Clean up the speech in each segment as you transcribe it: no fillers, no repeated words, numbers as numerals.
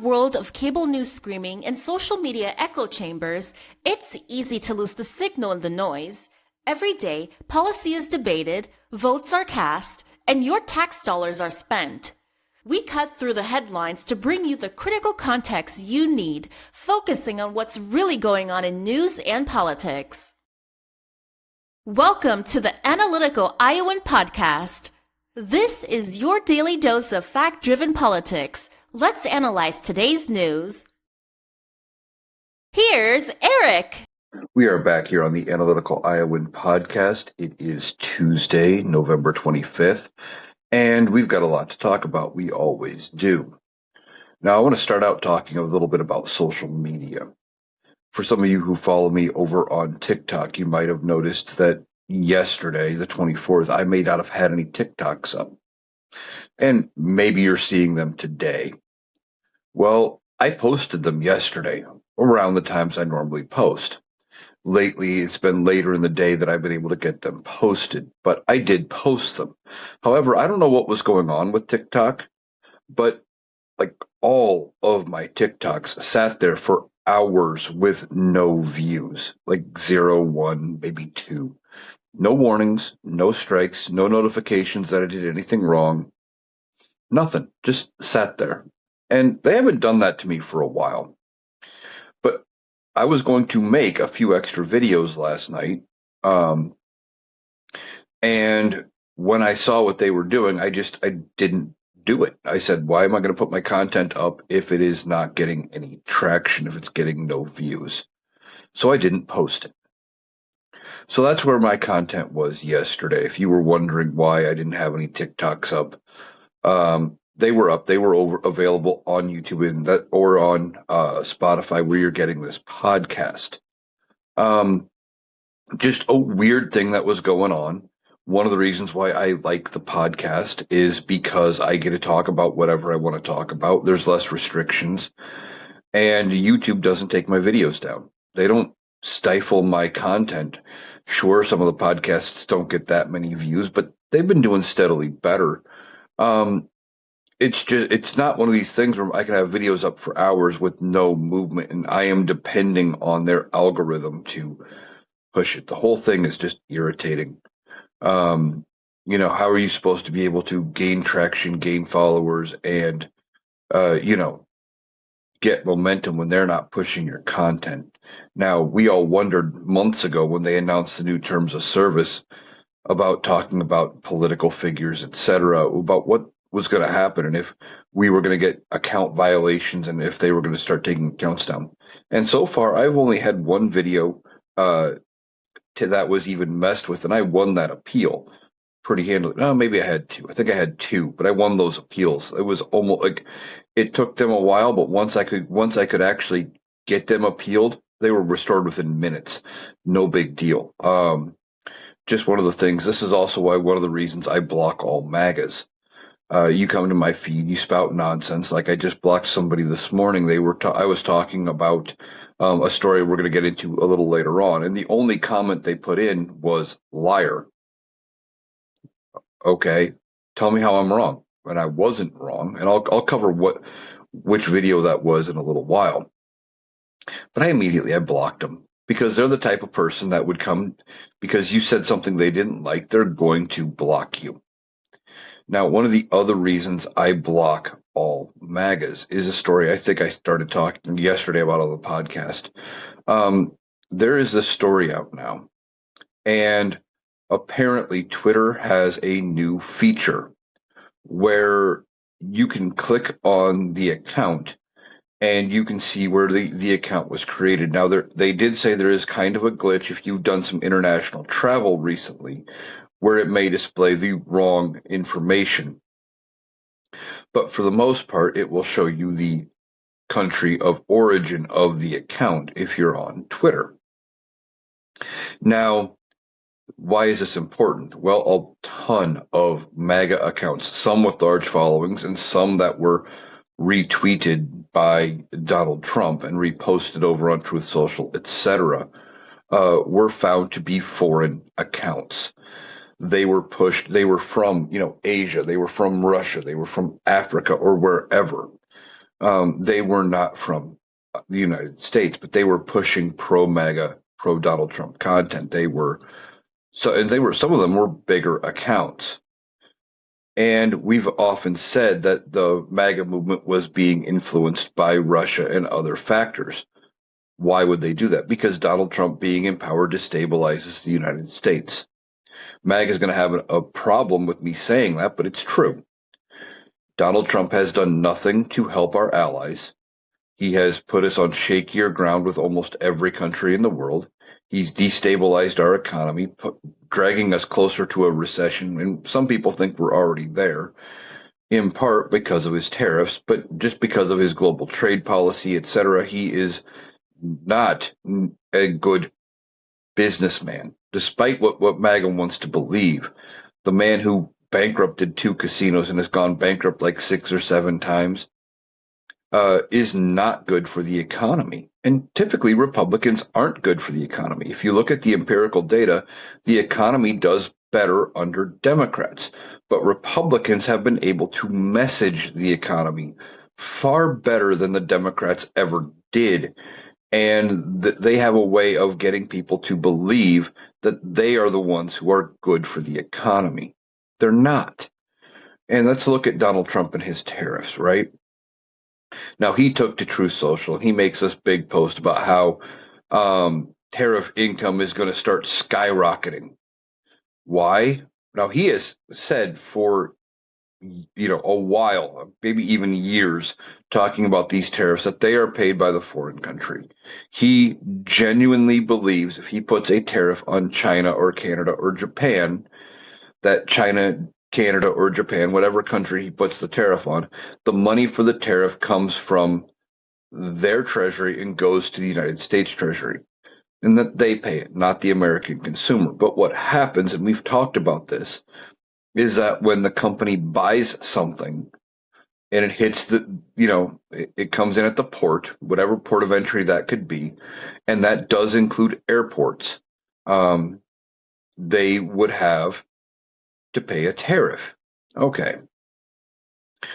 world of cable news screaming and social media echo chambers, it's easy to lose the signal in the noise. Every day, policy is debated, votes are cast, and your tax dollars are spent. We cut through the headlines to bring you the critical context you need, focusing on what's really going on in news and politics. Welcome to the Analytical Iowan Podcast. This is your daily dose of fact-driven politics. Let's analyze today's news. Here's Eric. We are back here on the Analytical Iowan Podcast. It is Tuesday, November 25th, and we've got a lot to talk about. We always do. Now, I want to start out talking a little bit about social media. For some of you who follow me over on TikTok, you might have noticed that yesterday, the 24th, I may not have had any TikToks up. And maybe you're seeing them today. Well, I posted them yesterday, around the times I normally post. Lately, it's been later in the day that I've been able to get them posted, but I did post them. However, I don't know what was going on with TikTok, but like all of my TikToks sat there for hours with no views, like 0, 1, maybe 2. No warnings, no strikes, no notifications that I did anything wrong. Nothing, just sat there. And they haven't done that to me for a while. But I was going to make a few extra videos last night. And when I saw what they were doing, I didn't do it. I said, why am I going to put my content up if it is not getting any traction, if it's getting no views? So I didn't post it. So that's where my content was yesterday. If you were wondering why I didn't have any TikToks up, they were up. They were available on YouTube or on Spotify, where you're getting this podcast. Just a weird thing that was going on. One of the reasons why I like the podcast is because I get to talk about whatever I want to talk about. There's less restrictions, and YouTube doesn't take my videos down. They don't stifle my content. Sure, some of the podcasts don't get that many views, but they've been doing steadily better. It's not one of these things where I can have videos up for hours with no movement, and I am depending on their algorithm to push it. The whole thing is just irritating. How are you supposed to be able to gain traction, gain followers, and, get momentum when they're not pushing your content? Now, we all wondered months ago when they announced the new terms of service about talking about political figures, etc., about what was going to happen and if we were going to get account violations and if they were going to start taking accounts down. And so far, I've only had one video that was even messed with, and I won that appeal pretty handily. No, maybe I had 2. I think I had 2, but I won those appeals. It was almost like it took them a while, but once I could actually get them appealed, they were restored within minutes. No big deal. Just one of the things. This is also one of the reasons I block all MAGAs. You come to my feed, you spout nonsense. Like I just blocked somebody this morning. I was talking about a story we're going to get into a little later on, and the only comment they put in was liar. Okay, tell me how I'm wrong. And I wasn't wrong, and I'll cover which video that was in a little while. But I blocked them because they're the type of person that would come because you said something they didn't like. They're going to block you. Now, one of the other reasons I block all MAGAs is a story I think I started talking yesterday about on the podcast. There is this story out now, and apparently Twitter has a new feature where you can click on the account and you can see where the account was created. Now, they did say there is kind of a glitch if you've done some international travel recently, where it may display the wrong information. But for the most part, it will show you the country of origin of the account if you're on Twitter. Now, why is this important? Well, a ton of MAGA accounts, some with large followings and some that were retweeted by Donald Trump and reposted over on Truth Social, etc., were found to be foreign accounts. They were from, Asia, they were from Russia, they were from Africa or wherever. They were not from the United States, but they were pushing pro MAGA, pro Donald Trump content. Some of them were bigger accounts. And we've often said that the MAGA movement was being influenced by Russia and other factors. Why would they do that? Because Donald Trump being in power destabilizes the United States. MAGA is going to have a problem with me saying that, but it's true. Donald Trump has done nothing to help our allies. He has put us on shakier ground with almost every country in the world. He's destabilized our economy, dragging us closer to a recession. And some people think we're already there, in part because of his tariffs, but just because of his global trade policy, etc. He is not a good businessman, despite what MAGA wants to believe. The man who bankrupted 2 casinos and has gone bankrupt like 6 or 7 times is not good for the economy. And typically, Republicans aren't good for the economy. If you look at the empirical data, the economy does better under Democrats. But Republicans have been able to message the economy far better than the Democrats ever did. And they have a way of getting people to believe that they are the ones who are good for the economy. They're not. And let's look at Donald Trump and his tariffs, right? Now he took to Truth Social. He makes this big post about how tariff income is going to start skyrocketing. Why? Now he has said for a while, maybe even years, talking about these tariffs that they are paid by the foreign country. He genuinely believes if he puts a tariff on China or Canada or Japan, that China, Canada, or Japan, whatever country he puts the tariff on, the money for the tariff comes from their treasury and goes to the United States Treasury, and that they pay it, not the American consumer. But what happens, and we've talked about this, is that when the company buys something and it hits it comes in at the port, whatever port of entry that could be, and that does include airports, they would have to pay a tariff. Okay.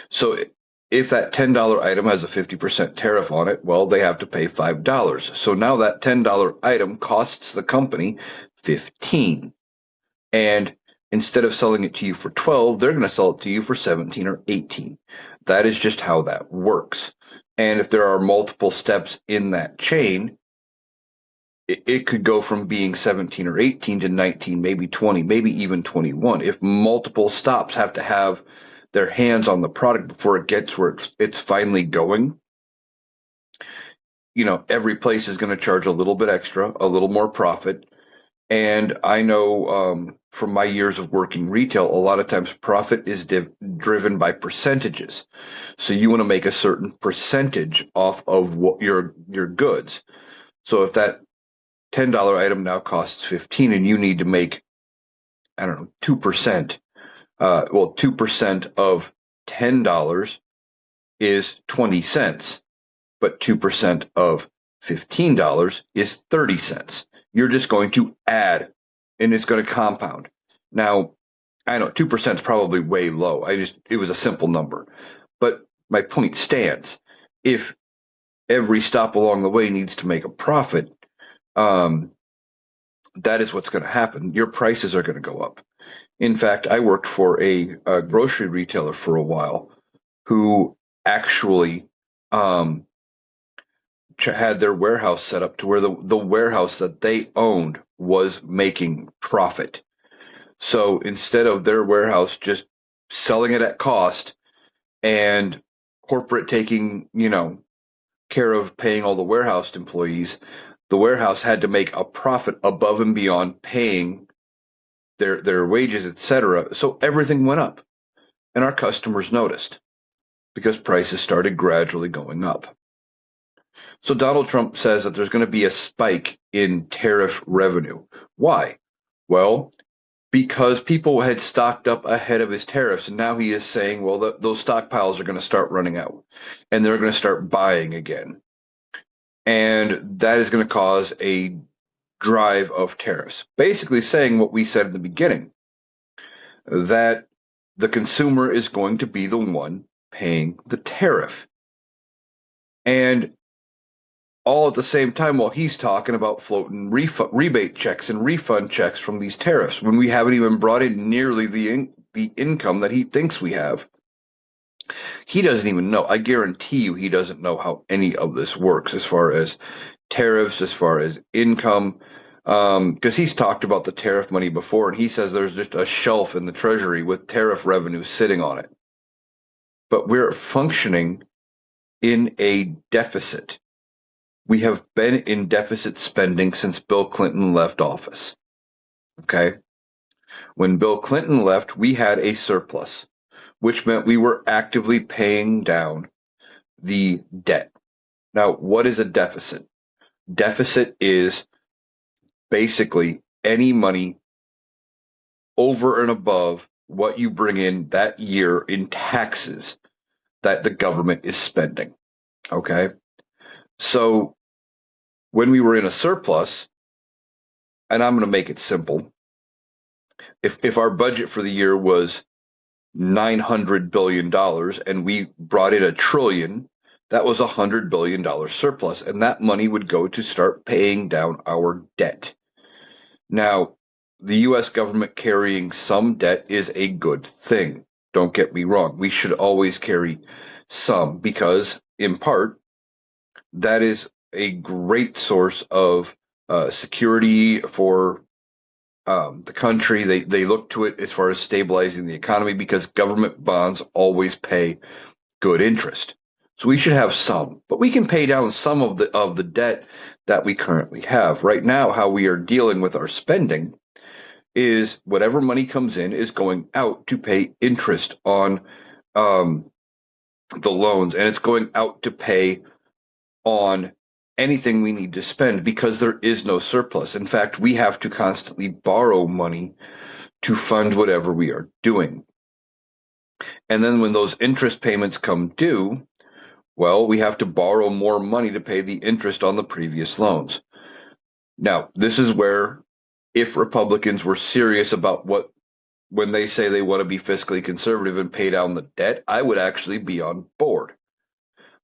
So if that $10 item has a 50% tariff on it, well, they have to pay $5. So now that $10 item costs the company 15. And instead of selling it to you for 12, they're going to sell it to you for 17 or 18. That is just how that works. And if there are multiple steps in that chain, it could go from being 17 or 18 to 19, maybe 20, maybe even 21. If multiple stops have to have their hands on the product before it gets where it's finally going, every place is going to charge a little bit extra, a little more profit. And I know from my years of working retail, a lot of times profit is driven by percentages. So you want to make a certain percentage off of what your goods. So if that $10 item now costs 15 and you need to make, I don't know, 2%. 2% of $10 is 20 cents, but 2% of $15 is 30 cents. You're just going to add and it's going to compound. Now, I know 2% is probably way low. It was a simple number, but my point stands. If every stop along the way needs to make a profit, that is what's going to happen. Your prices are going to go up. In fact, I worked for a grocery retailer for a while who actually had their warehouse set up to where the warehouse that they owned was making profit. So instead of their warehouse just selling it at cost and corporate taking, care of paying all the warehouse employees, the warehouse had to make a profit above and beyond paying their wages, etc. So everything went up, and our customers noticed because prices started gradually going up. So Donald Trump says that there's going to be a spike in tariff revenue. Why? Well, because people had stocked up ahead of his tariffs, and now he is saying, well, those stockpiles are going to start running out, and they're going to start buying again. And that is going to cause a drive of tariffs, basically saying what we said in the beginning, that the consumer is going to be the one paying the tariff. And all at the same time while he's talking about floating rebate checks and refund checks from these tariffs when we haven't even brought in nearly the income that he thinks we have. He doesn't even know. I guarantee you he doesn't know how any of this works as far as tariffs, as far as income, because he's talked about the tariff money before, and he says there's just a shelf in the Treasury with tariff revenue sitting on it. But we're functioning in a deficit. We have been in deficit spending since Bill Clinton left office. Okay. When Bill Clinton left, we had a surplus, which meant we were actively paying down the debt. Now, what is a deficit? Deficit is basically any money over and above what you bring in that year in taxes that the government is spending. Okay. So when we were in a surplus, and I'm going to make it simple, if our budget for the year was $900 billion and we brought in $1 trillion, that was $100 billion surplus. And that money would go to start paying down our debt. Now, the US government carrying some debt is a good thing. Don't get me wrong. We should always carry some because, in part, that is a great source of security for the country. They look to it as far as stabilizing the economy because government bonds always pay good interest. So we should have some, but we can pay down some of the debt that we currently have. Right now, how we are dealing with our spending is whatever money comes in is going out to pay interest on the loans, and it's going out to pay on anything we need to spend because there is no surplus. In fact, we have to constantly borrow money to fund whatever we are doing. And then when those interest payments come due, well, we have to borrow more money to pay the interest on the previous loans. Now, this is where if Republicans were serious about when they say they want to be fiscally conservative and pay down the debt, I would actually be on board.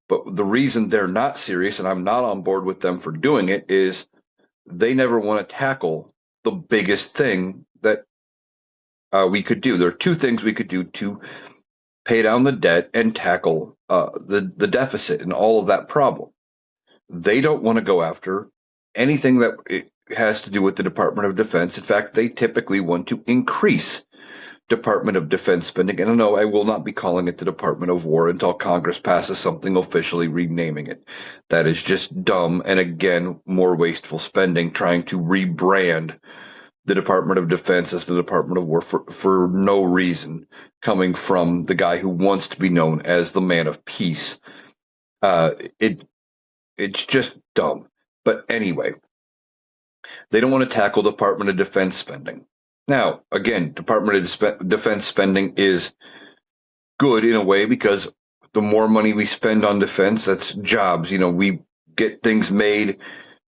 But the reason they're not serious, and I'm not on board with them for doing it, is they never want to tackle the biggest thing that we could do. There are two things we could do to pay down the debt and tackle the deficit and all of that problem. They don't want to go after anything that has to do with the Department of Defense. In fact, they typically want to increase Department of Defense spending. And no, I will not be calling it the Department of War until Congress passes something officially renaming it. That is just dumb and, again, more wasteful spending, trying to rebrand the Department of Defense as the Department of War for no reason, coming from the guy who wants to be known as the man of peace. It's just dumb. But anyway, they don't want to tackle Department of Defense spending. Now, again, Department of Defense spending is good in a way because the more money we spend on defense, that's jobs. We get things made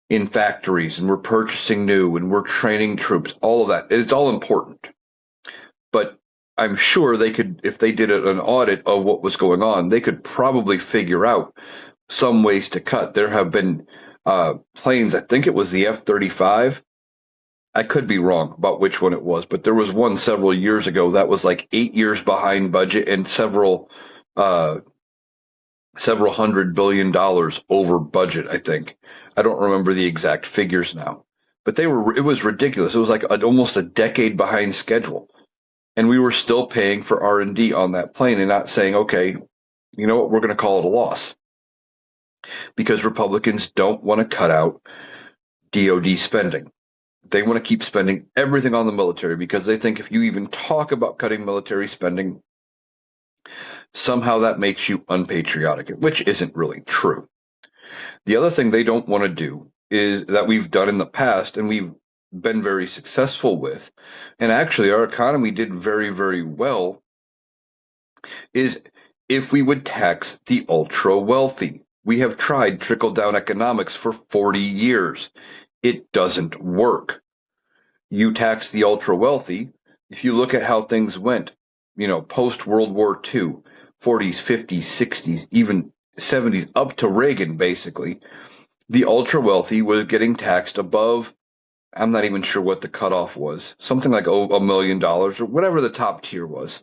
in factories and we're purchasing new and we're training troops, all of that. It's all important. But I'm sure they could, if they did an audit of what was going on, they could probably figure out some ways to cut. There have been planes, I think it was the F-35. I could be wrong about which one it was, but there was one several years ago that was like 8 years behind budget and several $100 billion over budget, I think. I don't remember the exact figures now, but it was ridiculous. It was like almost a decade behind schedule. And we were still paying for R&D on that plane and not saying, okay, you know what, we're going to call it a loss. Because Republicans don't want to cut out DoD spending. They want to keep spending everything on the military because they think if you even talk about cutting military spending, somehow that makes you unpatriotic, which isn't really true. The other thing they don't want to do is that we've done in the past and we've been very successful with, and actually our economy did very, very well, is if we would tax the ultra wealthy. We have tried trickle-down economics for 40 years. It doesn't work. You tax the ultra wealthy. If you look at how things went, post World War II, 40s, 50s, 60s, even 70s up to Reagan, basically, the ultra wealthy was getting taxed above, I'm not even sure what the cutoff was, something like $1 million or whatever the top tier was,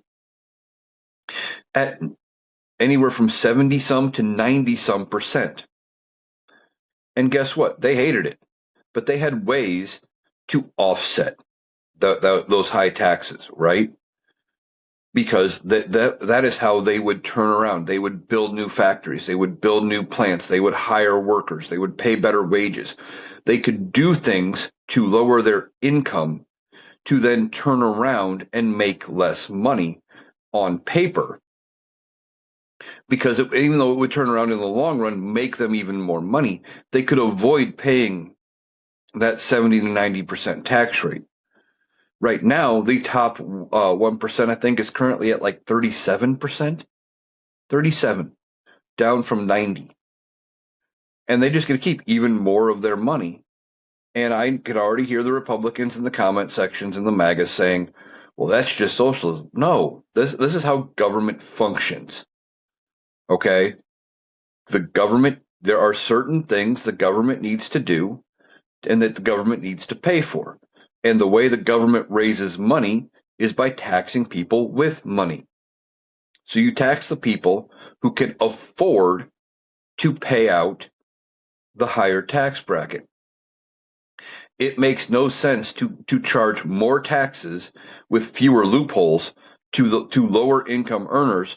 at anywhere from 70 some to 90 some percent. And guess what? They hated it, but they had ways to offset those high taxes, right? Because that is how they would turn around. They would build new factories, they would build new plants, they would hire workers, they would pay better wages. They could do things to lower their income to then turn around and make less money on paper, because even though it would turn around in the long run, make them even more money, they could avoid paying that 70 to 90% tax rate. Right now, the top 1%, I think, is currently at like 37%, 37, down from 90. And they just get to keep even more of their money. And I can already hear the Republicans in the comment sections and the MAGA saying, well, that's just socialism. No, this is how government functions. Okay? The government, there are certain things the government needs to do and that the government needs to pay for. And the way the government raises money is by taxing people with money. So you tax the people who can afford to pay out the higher tax bracket. It makes no sense to charge more taxes with fewer loopholes to lower income earners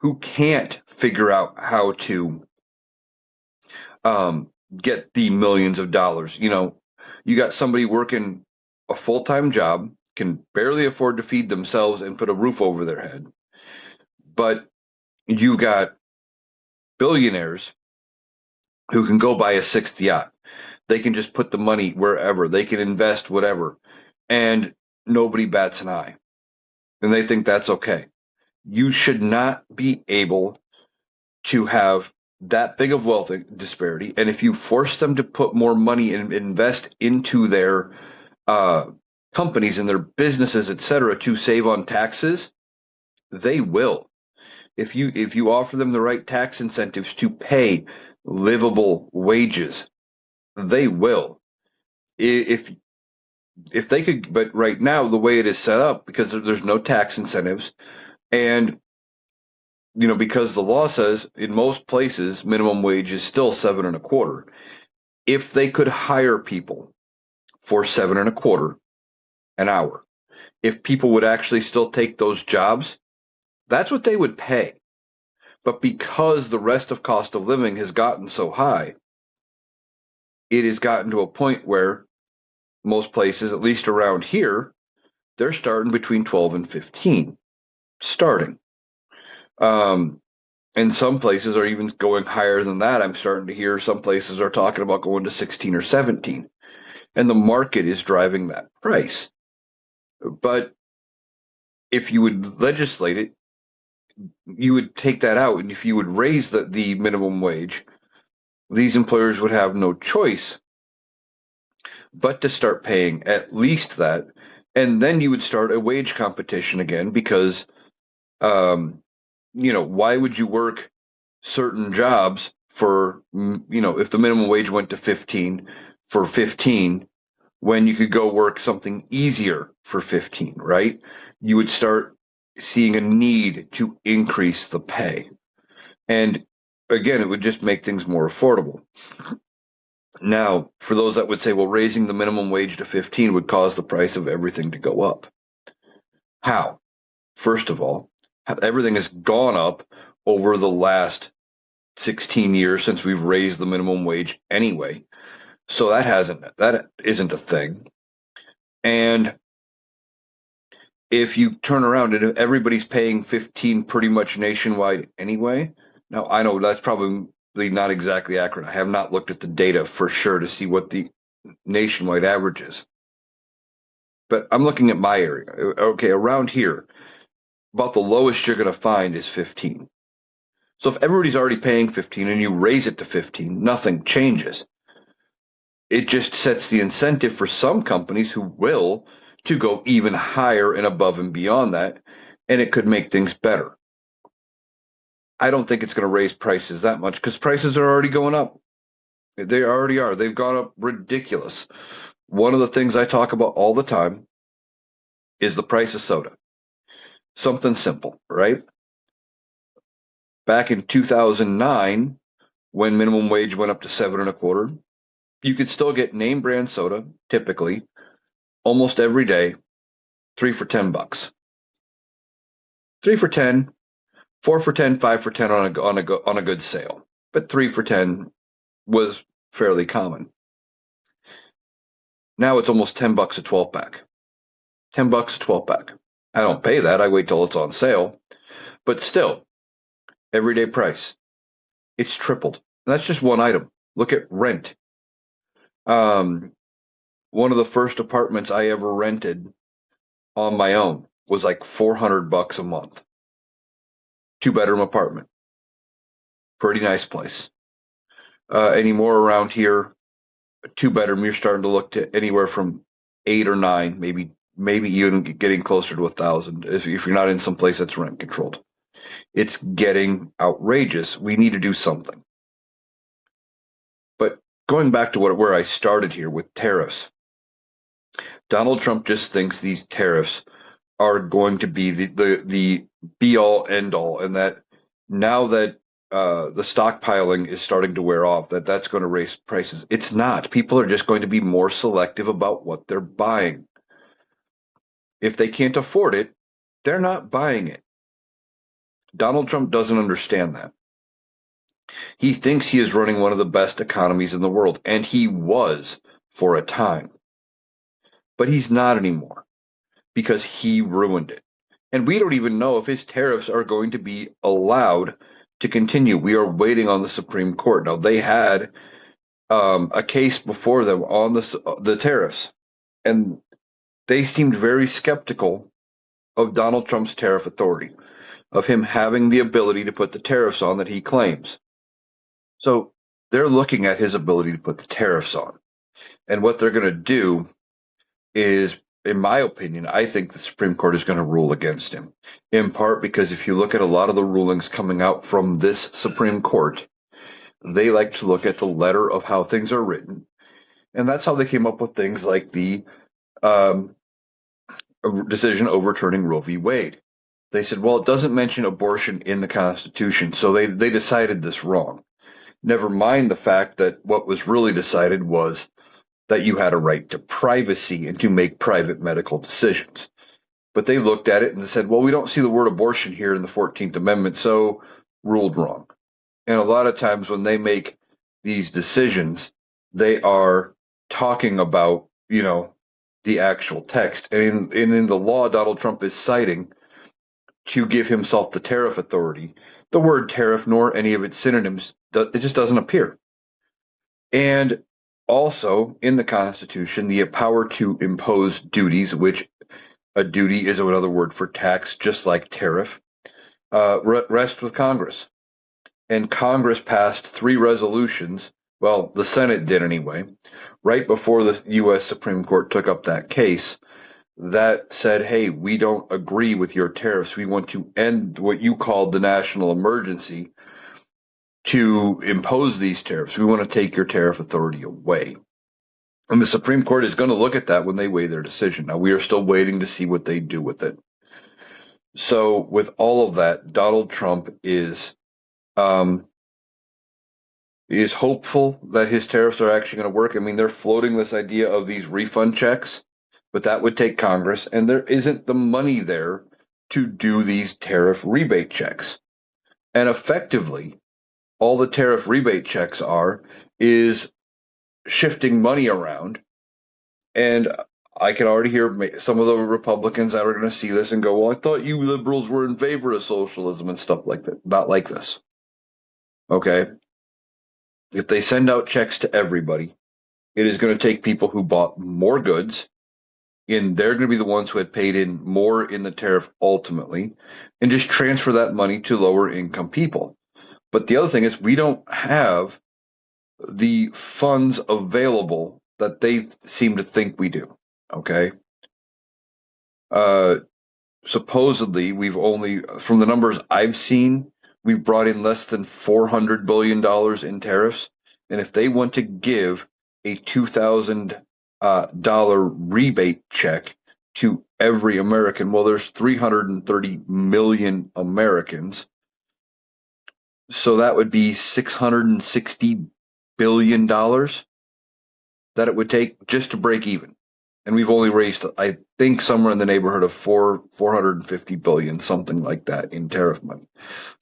who can't figure out how to get the millions of dollars. You got somebody working a full-time job, can barely afford to feed themselves and put a roof over their head. But you got billionaires who can go buy a sixth yacht. They can just put the money wherever. They can invest whatever. And nobody bats an eye. And they think that's okay. You should not be able to have that big of wealth disparity. And if you force them to put more money and invest into their companies and their businesses, etc., to save on taxes, they will. If you offer them the right tax incentives to pay livable wages, they will. If they could, but right now the way it is set up, because there's no tax incentives, and because the law says in most places minimum wage is still 7.25. If they could hire people for 7.25 an hour, if people would actually still take those jobs, that's what they would pay. But because the rest of cost of living has gotten so high, it has gotten to a point where most places, at least around here, they're starting between 12 and 15, starting. And some places are even going higher than that. I'm starting to hear some places are talking about going to 16 or 17. And the market is driving that price. But if you would legislate it, you would take that out. And if you would raise the minimum wage, these employers would have no choice but to start paying at least that. And then you would start a wage competition again, because, why would you work certain jobs for, if the minimum wage went to 15 for 15, when you could go work something easier for 15, right? You would start seeing a need to increase the pay. And again, it would just make things more affordable. Now, for those that would say, well, raising the minimum wage to 15 would cause the price of everything to go up. How? First of all, everything has gone up over the last 16 years since we've raised the minimum wage anyway. So that isn't a thing. And if you turn around and if everybody's paying 15 pretty much nationwide anyway, now I know that's probably not exactly accurate. I have not looked at the data for sure to see what the nationwide average is. But I'm looking at my area. Okay, around here, about the lowest you're going to find is 15. So if everybody's already paying 15 and you raise it to 15, nothing changes. It just sets the incentive for some companies who will to go even higher and above and beyond that, and it could make things better. I don't think it's going to raise prices that much because prices are already going up. They already are. They've gone up ridiculous. One of the things I talk about all the time is the price of soda. Something simple, right? Back in 2009, when minimum wage went up to 7.25, you could still get name brand soda, typically, almost every day, 3 for $10. 3 for 10, 4 for 10, 5 for 10 on a good sale. But 3 for 10 was fairly common. Now it's almost $10 a 12 pack. $10 a 12 pack. I don't pay that. I wait till it's on sale. But still, everyday price. It's tripled. That's just one item. Look at rent. Um, One of the first apartments I ever rented on my own was like $400 a month. 2 bedroom apartment. Pretty nice place. Anymore around here, 2 bedroom, you're starting to look to anywhere from 8 or 9, maybe even getting closer to 1,000 if you're not in some place that's rent controlled. It's getting outrageous. We need to do something. But going back to where I started here with tariffs, Donald Trump just thinks these tariffs are going to be the be all end all, and that now that the stockpiling is starting to wear off, that's going to raise prices. It's not. People are just going to be more selective about what they're buying. If they can't afford it, they're not buying it. Donald Trump doesn't understand that. He thinks he is running one of the best economies in the world, and he was for a time. But he's not anymore because he ruined it. And we don't even know if his tariffs are going to be allowed to continue. We are waiting on the Supreme Court. Now, they had a case before them on the tariffs, and they seemed very skeptical of Donald Trump's tariff authority, of him having the ability to put the tariffs on that he claims. So they're looking at his ability to put the tariffs on. And what they're going to do is, in my opinion, I think the Supreme Court is going to rule against him, in part because if you look at a lot of the rulings coming out from this Supreme Court, they like to look at the letter of how things are written. And that's how they came up with things like the um, decision overturning Roe v. Wade. They said, well, it doesn't mention abortion in the Constitution, so they decided this wrong. Never mind the fact that what was really decided was that you had a right to privacy and to make private medical decisions. But they looked at it and said, well, we don't see the word abortion here in the 14th Amendment, so ruled wrong. And a lot of times when they make these decisions, they are talking about, the actual text. And in the law Donald Trump is citing to give himself the tariff authority, the word tariff nor any of its synonyms, it just doesn't appear. And also in the Constitution, the power to impose duties, which a duty is another word for tax, just like tariff, rests with Congress. And Congress passed 3 resolutions. Well, the Senate did anyway, right before the U.S. Supreme Court took up that case, that said, hey, we don't agree with your tariffs. We want to end what you called the national emergency to impose these tariffs. We want to take your tariff authority away. And the Supreme Court is going to look at that when they weigh their decision. Now, we are still waiting to see what they do with it. So, with all of that, Donald Trump is hopeful that his tariffs are actually going to work. I mean, they're floating this idea of these refund checks, but that would take Congress, and there isn't the money there to do these tariff rebate checks. And effectively, all the tariff rebate checks is shifting money around. And I can already hear some of the Republicans that are going to see this and go, well, I thought you liberals were in favor of socialism and stuff like that. Not like this. Okay. If they send out checks to everybody, it is going to take people who bought more goods, and they're going to be the ones who had paid in more in the tariff ultimately, and just transfer that money to lower income people. But the other thing is, we don't have the funds available that they seem to think we do. Okay. Supposedly, we've only, from the numbers I've seen, we've brought in less than $400 billion in tariffs. And if they want to give a $2,000 rebate check to every American, well, there's 330 million Americans. So that would be $660 billion that it would take just to break even. And we've only raised, I think, somewhere in the neighborhood of 450 billion, something like that, in tariff money.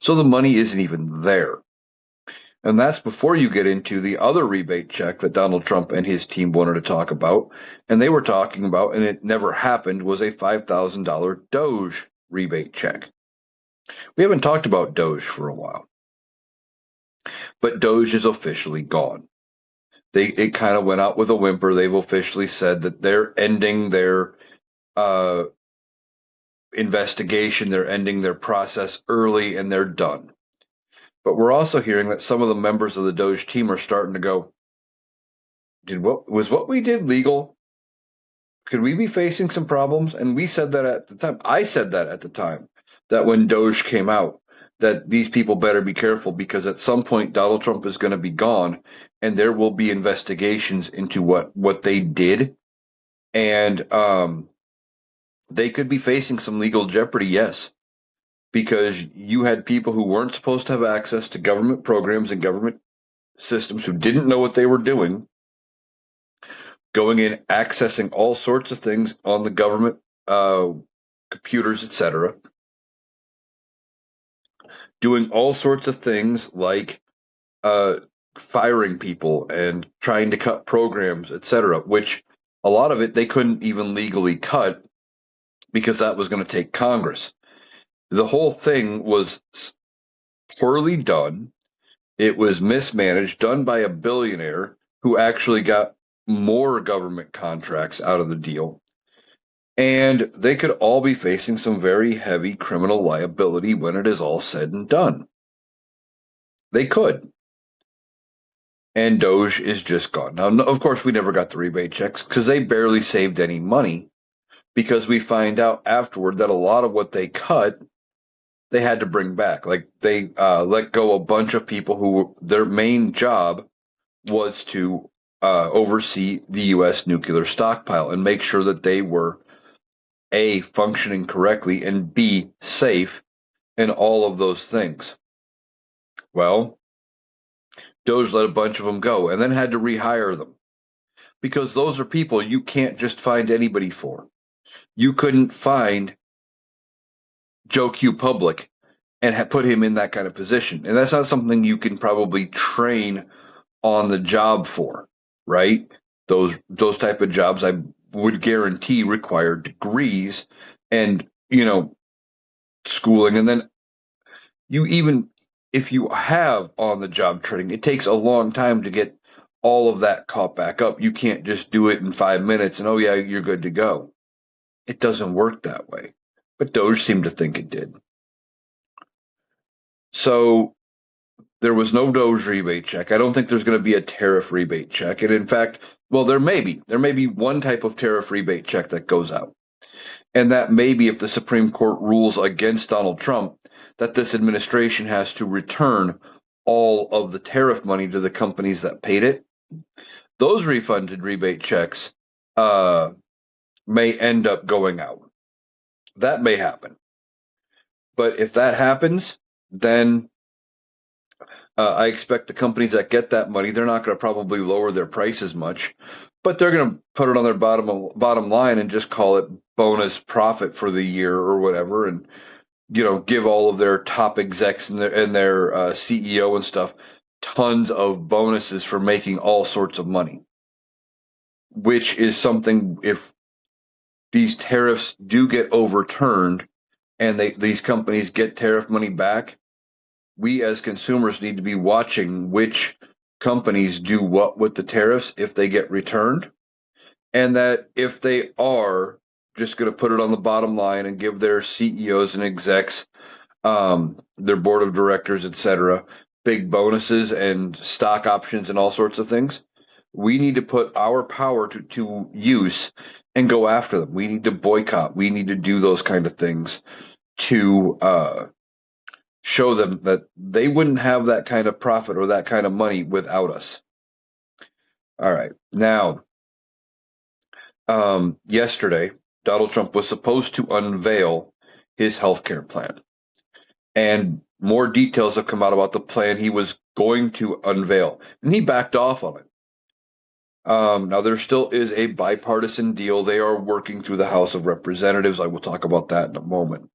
So the money isn't even there. And that's before you get into the other rebate check that Donald Trump and his team wanted to talk about. And they were talking about, and it never happened, was a $5,000 Doge rebate check. We haven't talked about Doge for a while, but Doge is officially gone. It kind of went out with a whimper. They've officially said that they're ending their investigation, they're ending their process early, and they're done. But we're also hearing that some of the members of the Doge team are starting to go, was what we did legal? Could we be facing some problems? And we said that at the time. I said that at the time, that when Doge came out, that these people better be careful, because at some point Donald Trump is going to be gone and there will be investigations into what they did. And they could be facing some legal jeopardy, yes, because you had people who weren't supposed to have access to government programs and government systems, who didn't know what they were doing, going in, accessing all sorts of things on the government computers, etc., doing all sorts of things like firing people and trying to cut programs, etc., which a lot of it they couldn't even legally cut because that was going to take Congress. The whole thing was poorly done. It was mismanaged, done by a billionaire who actually got more government contracts out of the deal. And they could all be facing some very heavy criminal liability when it is all said and done. They could. And Doge is just gone. Now, of course, we never got the rebate checks because they barely saved any money, because we find out afterward that a lot of what they cut, they had to bring back. Like, they let go a bunch of people who their main job was to oversee the U.S. nuclear stockpile and make sure that they were A, functioning correctly, and B, safe, and all of those things. Well, Doge let a bunch of them go and then had to rehire them, because those are people you can't just find anybody for. You couldn't find Joe Q. Public and put him in that kind of position. And that's not something you can probably train on the job for, right? Those type of jobs, I would guarantee, require degrees and, schooling. And then if you have on the job training, it takes a long time to get all of that caught back up. You can't just do it in 5 minutes and, oh yeah, you're good to go. It doesn't work that way. But Doge seemed to think it did. So there was no Doge rebate check. I don't think there's going to be a tariff rebate check. And in fact, well, there may be. There may be one type of tariff rebate check that goes out. And that may be if the Supreme Court rules against Donald Trump, that this administration has to return all of the tariff money to the companies that paid it. Those refunded rebate checks may end up going out. That may happen. But if that happens, then I expect the companies that get that money, they're not going to probably lower their prices much, but they're going to put it on their bottom line and just call it bonus profit for the year or whatever, and give all of their top execs and their CEO and stuff tons of bonuses for making all sorts of money, which is something, if these tariffs do get overturned and these companies get tariff money back, we as consumers need to be watching which companies do what with the tariffs if they get returned, and that if they are just going to put it on the bottom line and give their CEOs and execs, their board of directors, etc., big bonuses and stock options and all sorts of things, we need to put our power to use and go after them. We need to boycott. We need to do those kind of things to show them that they wouldn't have that kind of profit or that kind of money without us. All right. Now, yesterday, Donald Trump was supposed to unveil his health care plan. And more details have come out about the plan he was going to unveil. And he backed off on it. Now, there still is a bipartisan deal. They are working through the House of Representatives. I will talk about that in a moment.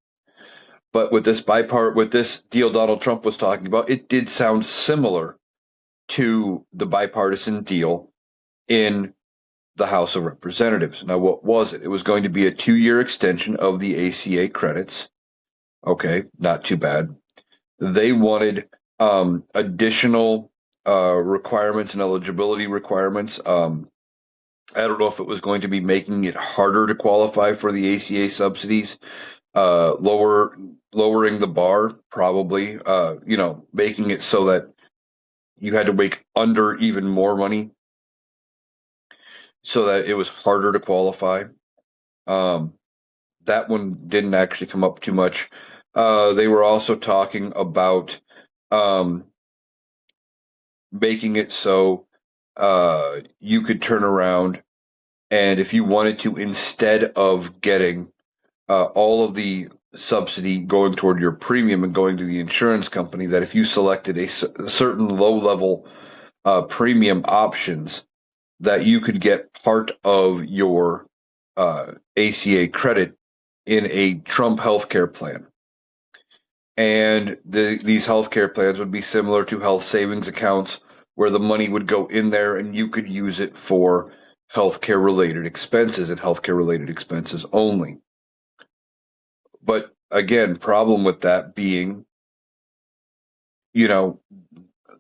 But with this deal Donald Trump was talking about, it did sound similar to the bipartisan deal in the House of Representatives. Now, what was it? It was going to be a 2-year extension of the ACA credits. Okay, not too bad. They wanted additional requirements and eligibility requirements. I don't know if it was going to be making it harder to qualify for the ACA subsidies, lowering the bar, probably, making it so that you had to make under even more money so that it was harder to qualify. That one didn't actually come up too much. They were also talking about making it so you could turn around and if you wanted to, instead of getting all of the subsidy going toward your premium and going to the insurance company, that if you selected a certain low level premium options, that you could get part of your ACA credit in a Trump healthcare plan. And these healthcare plans would be similar to health savings accounts where the money would go in there and you could use it for healthcare related expenses and healthcare related expenses only. But again, problem with that being,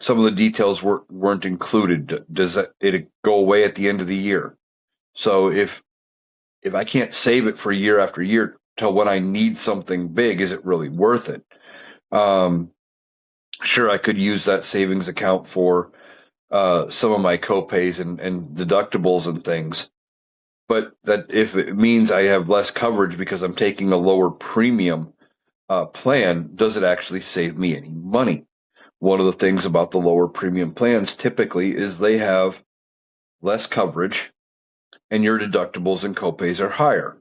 some of the details weren't included. Does it go away at the end of the year? So if I can't save it for year after year till when I need something big, is it really worth it? Sure, I could use that savings account for some of my copays and deductibles and things. But that if it means I have less coverage because I'm taking a lower premium plan, does it actually save me any money? One of the things about the lower premium plans typically is they have less coverage and your deductibles and copays are higher.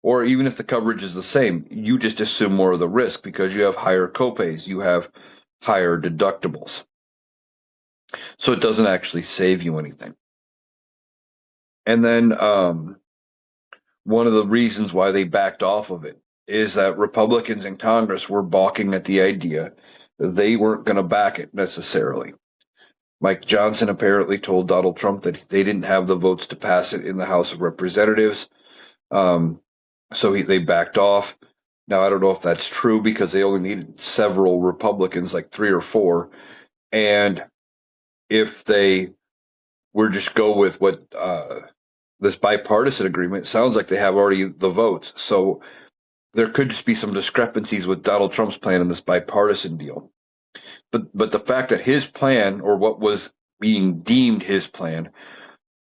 Or even if the coverage is the same, you just assume more of the risk because you have higher copays, you have higher deductibles. So it doesn't actually save you anything. And then one of the reasons why they backed off of it is that Republicans in Congress were balking at the idea that they weren't going to back it necessarily. Mike Johnson apparently told Donald Trump that they didn't have the votes to pass it in the House of Representatives. So they backed off. Now, I don't know if that's true because they only needed several Republicans, like 3 or 4. And if they were just go with what this bipartisan agreement, sounds like they have already the votes. So there could just be some discrepancies with Donald Trump's plan in this bipartisan deal. But the fact that his plan, or what was being deemed his plan,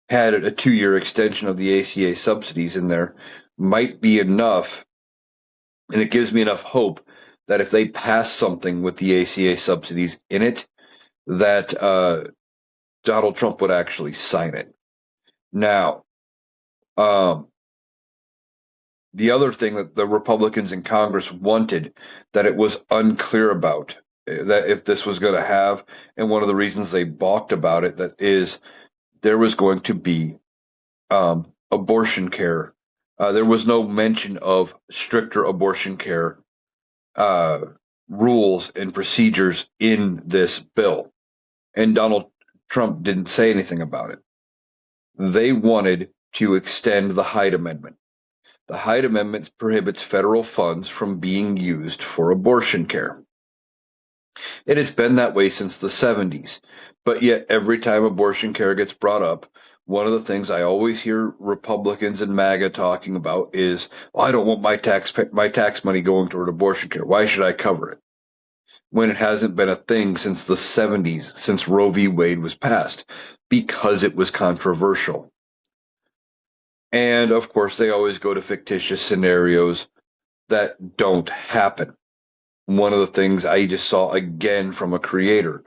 had a 2-year extension of the ACA subsidies in there might be enough, and it gives me enough hope that if they pass something with the ACA subsidies in it, that Donald Trump would actually sign it. Now, the other thing that the Republicans in Congress wanted that it was unclear about, that if this was going to have, and one of the reasons they balked about it, that is there was going to be abortion care. There was no mention of stricter abortion care rules and procedures in this bill. And Donald Trump didn't say anything about it. They wanted to extend the Hyde Amendment. The Hyde Amendment prohibits federal funds from being used for abortion care. It has been that way since the 70s, but yet every time abortion care gets brought up, one of the things I always hear Republicans and MAGA talking about is, well, I don't want my tax money going toward abortion care. Why should I cover it? When it hasn't been a thing since the 70s, since Roe v. Wade was passed, because it was controversial. And of course, they always go to fictitious scenarios that don't happen. one of the things I just saw again from a creator,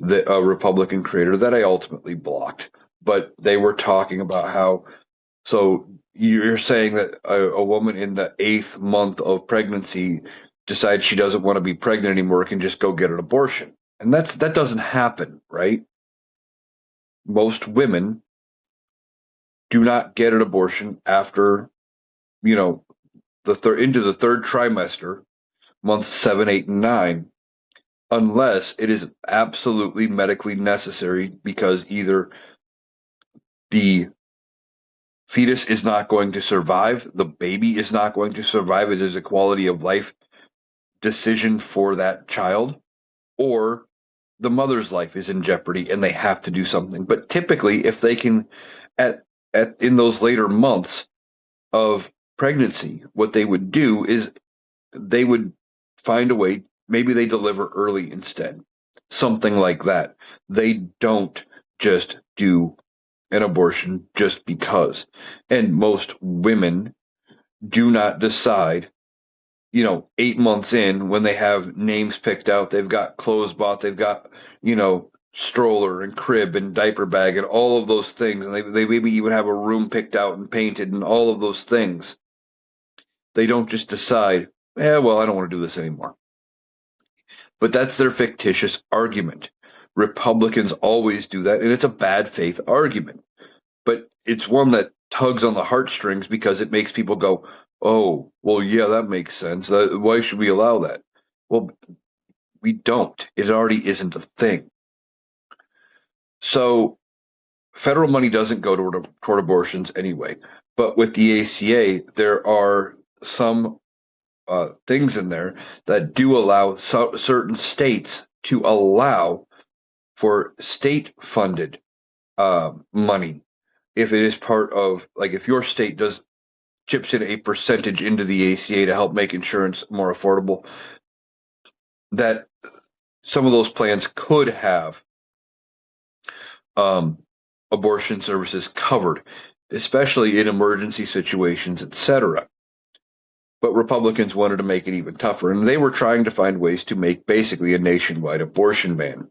a Republican creator that I ultimately blocked. But they were talking about how, so you're saying that a woman in the 8th month of pregnancy decides she doesn't want to be pregnant anymore, can just go get an abortion. And that doesn't happen, right? Most women do not get an abortion after, you know, into the third trimester, months 7, 8, and 9, unless it is absolutely medically necessary because either the fetus is not going to survive, the baby is not going to survive, it is a quality of life decision for that child, or the mother's life is in jeopardy and they have to do something. But typically, if they can, at in those later months of pregnancy, what they would do is they would find a way. Maybe they deliver early instead, something like that. They don't just do an abortion just because. And most women do not decide, 8 months in, when they have names picked out, they've got clothes bought, they've got, stroller and crib and diaper bag and all of those things. And they maybe even have a room picked out and painted and all of those things. They don't just decide, well, I don't want to do this anymore. But that's their fictitious argument. Republicans always do that, and it's a bad faith argument. But it's one that tugs on the heartstrings because it makes people go, oh, well, yeah, that makes sense. Why should we allow that? Well, we don't. It already isn't a thing. So federal money doesn't go toward abortions anyway. But with the ACA, there are some things in there that do allow certain states to allow for state funded money if it is part of, like, if your state does chips in a percentage into the ACA to help make insurance more affordable, that some of those plans could have um, abortion services covered, especially in emergency situations, etc. But Republicans wanted to make it even tougher, and they were trying to find ways to make basically a nationwide abortion ban.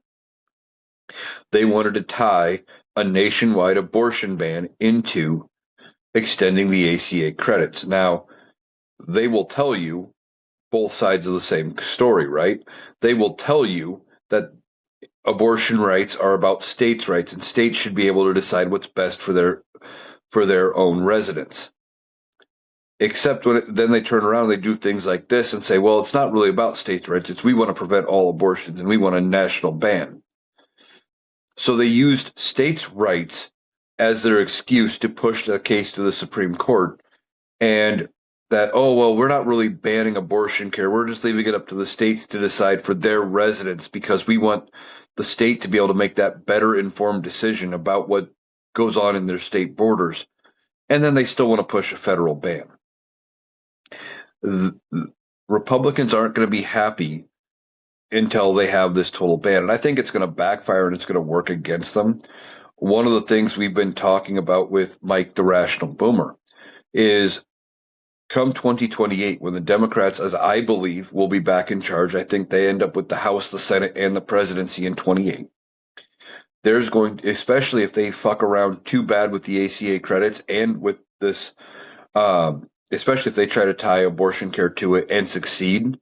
They wanted to tie a nationwide abortion ban into extending the ACA credits. Now, they will tell you both sides of the same story, right? They will tell you that abortion rights are about states' rights, and states should be able to decide what's best for their own residents. Except then they turn around and they do things like this and say, well, it's not really about states' rights. It's we want to prevent all abortions and we want a national ban. So they used states' rights as their excuse to push the case to the Supreme Court, and that, oh, well, we're not really banning abortion care. We're just leaving it up to the states to decide for their residents because we want the state to be able to make that better informed decision about what goes on in their state borders. And then they still want to push a federal ban. The Republicans aren't going to be happy until they have this total ban. And I think it's going to backfire and it's going to work against them. One of the things we've been talking about with Mike the Rational Boomer is, come 2028, when the Democrats, as I believe, will be back in charge, I think they end up with the House, the Senate, and the presidency in 28. There's going, especially if they fuck around too bad with the ACA credits and with this, especially if they try to tie abortion care to it and succeed,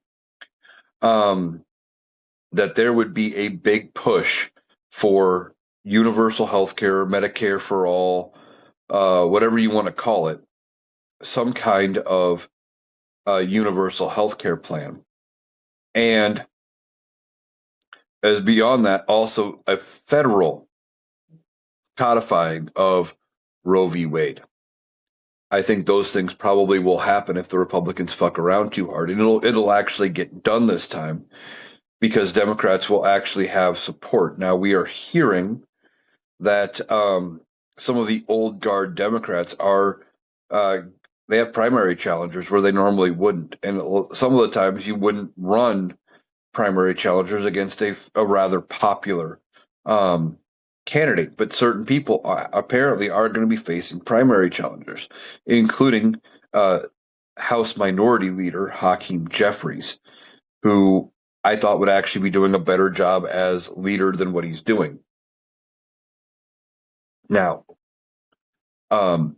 that there would be a big push for universal health care, Medicare for all, whatever you want to call it, some kind of universal health care plan. And as beyond that, also a federal codifying of Roe v. Wade. I think those things probably will happen if the Republicans fuck around too hard, and it'll actually get done this time because Democrats will actually have support. Now, we are hearing that some of the old guard Democrats are they have primary challengers where they normally wouldn't, and some of the times you wouldn't run primary challengers against a rather popular candidate, but certain people apparently are going to be facing primary challengers, including House Minority Leader Hakeem Jeffries. who I thought would actually be doing a better job as leader than what he's doing. Now,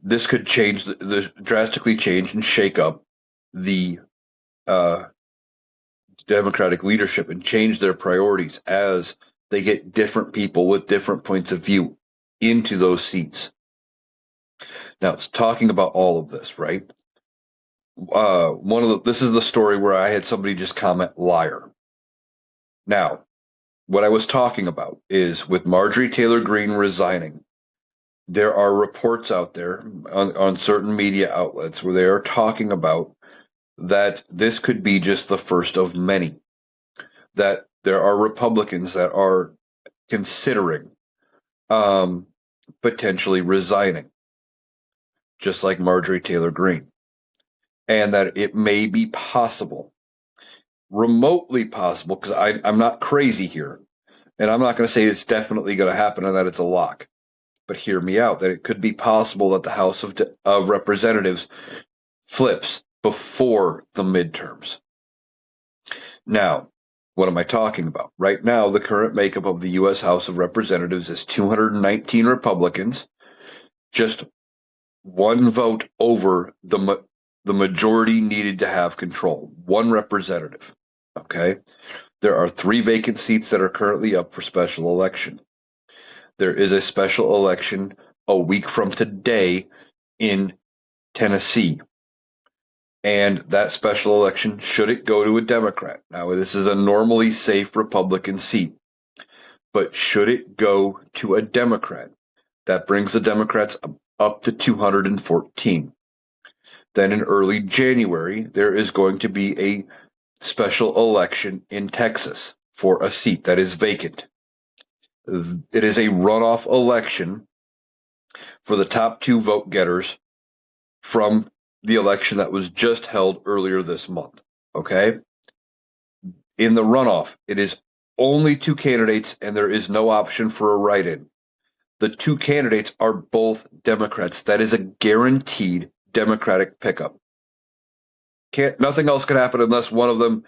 this could change, drastically change and shake up the uh, Democratic leadership and change their priorities as they get different people with different points of view into those seats. Now, it's talking about all of this, right? This is the story where I had somebody just comment liar. Now, what I was talking about is with Marjorie Taylor Greene resigning, there are reports out there on certain media outlets where they are talking about that this could be just the first of many, that there are Republicans that are considering potentially resigning, just like Marjorie Taylor Greene, and that it may be possible, remotely possible, because I'm not crazy here, and I'm not going to say it's definitely going to happen and that it's a lock, but hear me out, that it could be possible that the House of Representatives flips before the midterms. Now, what am I talking about? Right now, the current makeup of the U.S. House of Representatives is 219 Republicans, just one vote over the majority needed to have control, one representative. Okay. There are 3 vacant seats that are currently up for special election. There is a special election a week from today in Tennessee. And that special election, should it go to a Democrat? Now, this is a normally safe Republican seat, but should it go to a Democrat, that brings the Democrats up to 214. Then in early January, there is going to be a special election in Texas for a seat that is vacant. It is a runoff election for the top 2 vote getters from the election that was just held earlier this month. Okay? In the runoff, it is only 2 candidates and there is no option for a write-in. The 2 candidates are both Democrats. That is a guaranteed Democratic pickup. Nothing else can happen unless one of them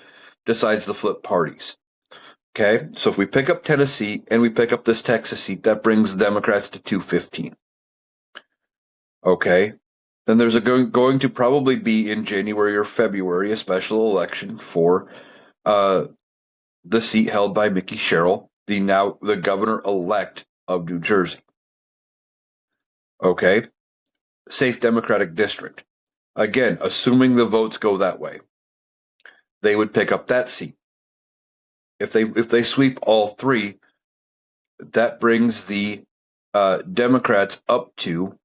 decides to flip parties. Okay, so if we pick up Tennessee and we pick up this Texas seat, that brings the Democrats to 215. Okay, then there's going to probably be in January or February a special election for the seat held by Mickey Sherrill, the governor-elect of New Jersey. Okay, safe Democratic district. Again, assuming the votes go that way, they would pick up that seat. If they sweep all 3, that brings the Democrats up to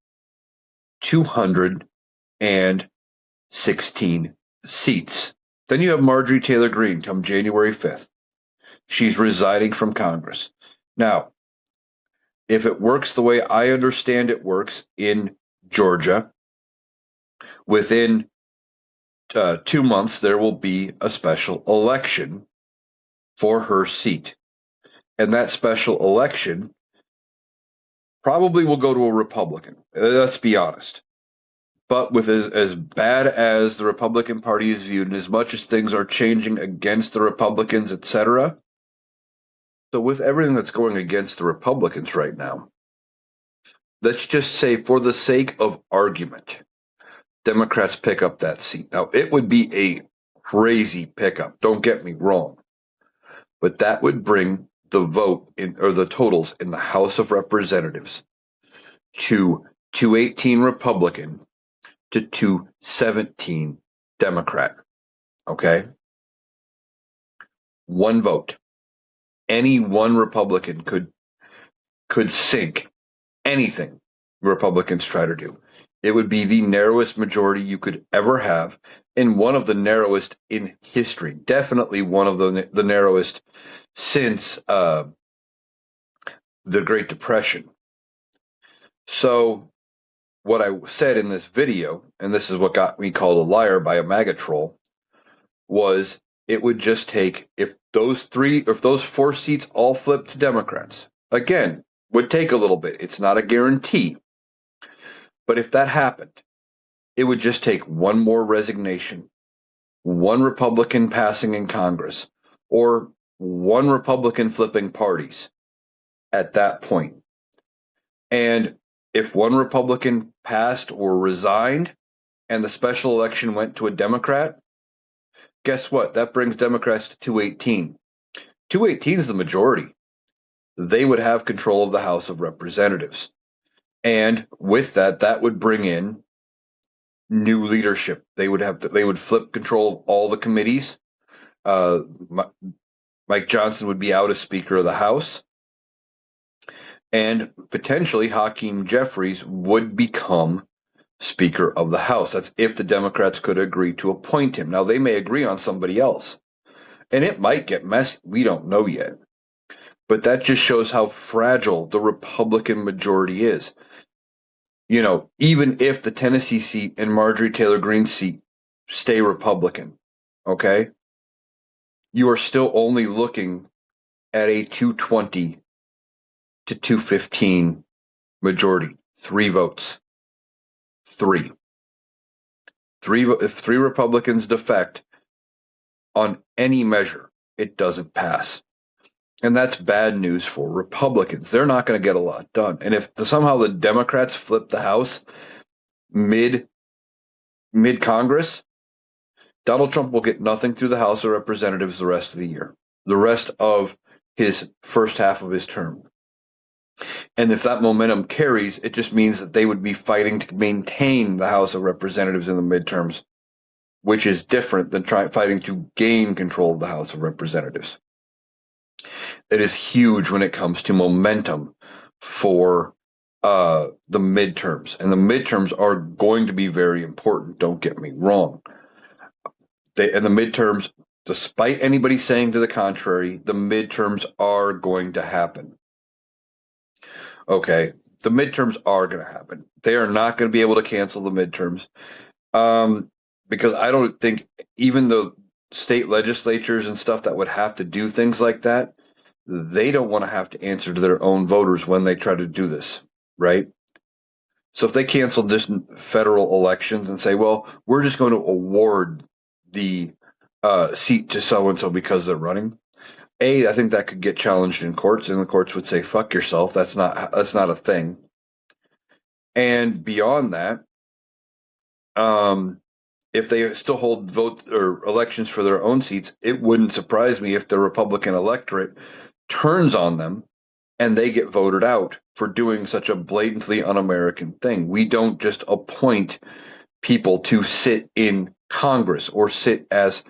216 seats. Then you have Marjorie Taylor Greene come January 5th. She's resigning from Congress. Now, if it works the way I understand it works in Georgia, within 2 months, there will be a special election for her seat. And that special election probably will go to a Republican. Let's be honest. But with as bad as the Republican Party is viewed, and as much as things are changing against the Republicans, etc., so with everything that's going against the Republicans right now, let's just say, for the sake of argument, Democrats pick up that seat. Now, it would be a crazy pickup, don't get me wrong, but that would bring the vote or the totals in the House of Representatives to 218 Republican to 217 Democrat. Okay? One vote. Any one Republican could sink anything Republicans try to do. It would be the narrowest majority you could ever have, and one of the narrowest in history. Definitely one of the narrowest since the Great Depression. So what I said in this video, and this is what got me called a liar by a MAGA troll, was it would just take, if those 4 seats all flipped to Democrats, again, would take a little bit. It's not a guarantee. But if that happened, it would just take one more resignation, one Republican passing in Congress or one Republican flipping parties at that point. And if one Republican passed or resigned and the special election went to a Democrat, guess what? That brings Democrats to 218. 218 is the majority. They would have control of the House of Representatives. And with that, that would bring in new leadership. They would flip control of all the committees. Mike Johnson would be out as Speaker of the House. And potentially Hakeem Jeffries would become Speaker of the House. That's if the Democrats could agree to appoint him. Now, they may agree on somebody else, and it might get messy. We don't know yet. But that just shows how fragile the Republican majority is. You know, even if the Tennessee seat and Marjorie Taylor Greene's seat stay Republican, okay, you are still only looking at a 220 to 215 majority. 3 votes. If 3 Republicans defect on any measure, it doesn't pass. And that's bad news for Republicans. They're not going to get a lot done. And if somehow the Democrats flip the House mid Congress, Donald Trump will get nothing through the House of Representatives the rest of the year, the rest of his first half of his term. And if that momentum carries, it just means that they would be fighting to maintain the House of Representatives in the midterms, which is different than fighting to gain control of the House of Representatives. It is huge when it comes to momentum for the midterms. And the midterms are going to be very important, don't get me wrong. And the midterms, despite anybody saying to the contrary, the midterms are going to happen. Okay, the midterms are going to happen. They are not going to be able to cancel the midterms because I don't think even the state legislatures and stuff that would have to do things like that, they don't want to have to answer to their own voters when they try to do this, right? So if they cancel just federal elections and say, well, we're just going to award the seat to so-and-so because they're running, I think that could get challenged in courts, and the courts would say, fuck yourself, that's not a thing. And beyond that, if they still hold vote or elections for their own seats, it wouldn't surprise me if the Republican electorate turns on them and they get voted out for doing such a blatantly un-American thing. We don't just appoint people to sit in Congress or sit as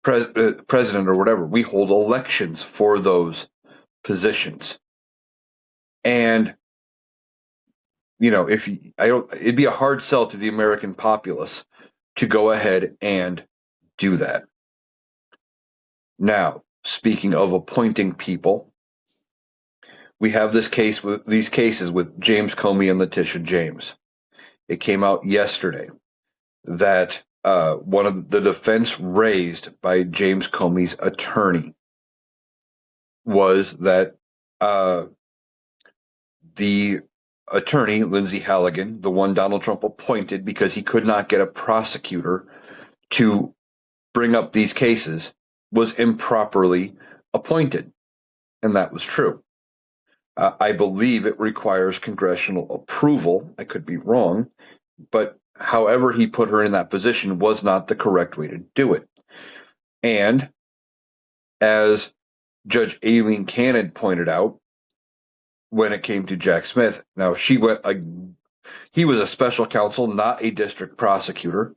president or whatever. We hold elections for those positions. And you know, it'd be a hard sell to the American populace to go ahead and do that. Now, speaking of appointing people, we have these cases with James Comey and Letitia James. It came out yesterday that one of the defense raised by James Comey's attorney was that the attorney, Lindsay Halligan, the one Donald Trump appointed because he could not get a prosecutor to bring up these cases, was improperly appointed. And that was true. I believe it requires congressional approval. I could be wrong, but however he put her in that position was not the correct way to do it. And as Judge Aileen Cannon pointed out, when it came to Jack Smith, now he was a special counsel, not a district prosecutor,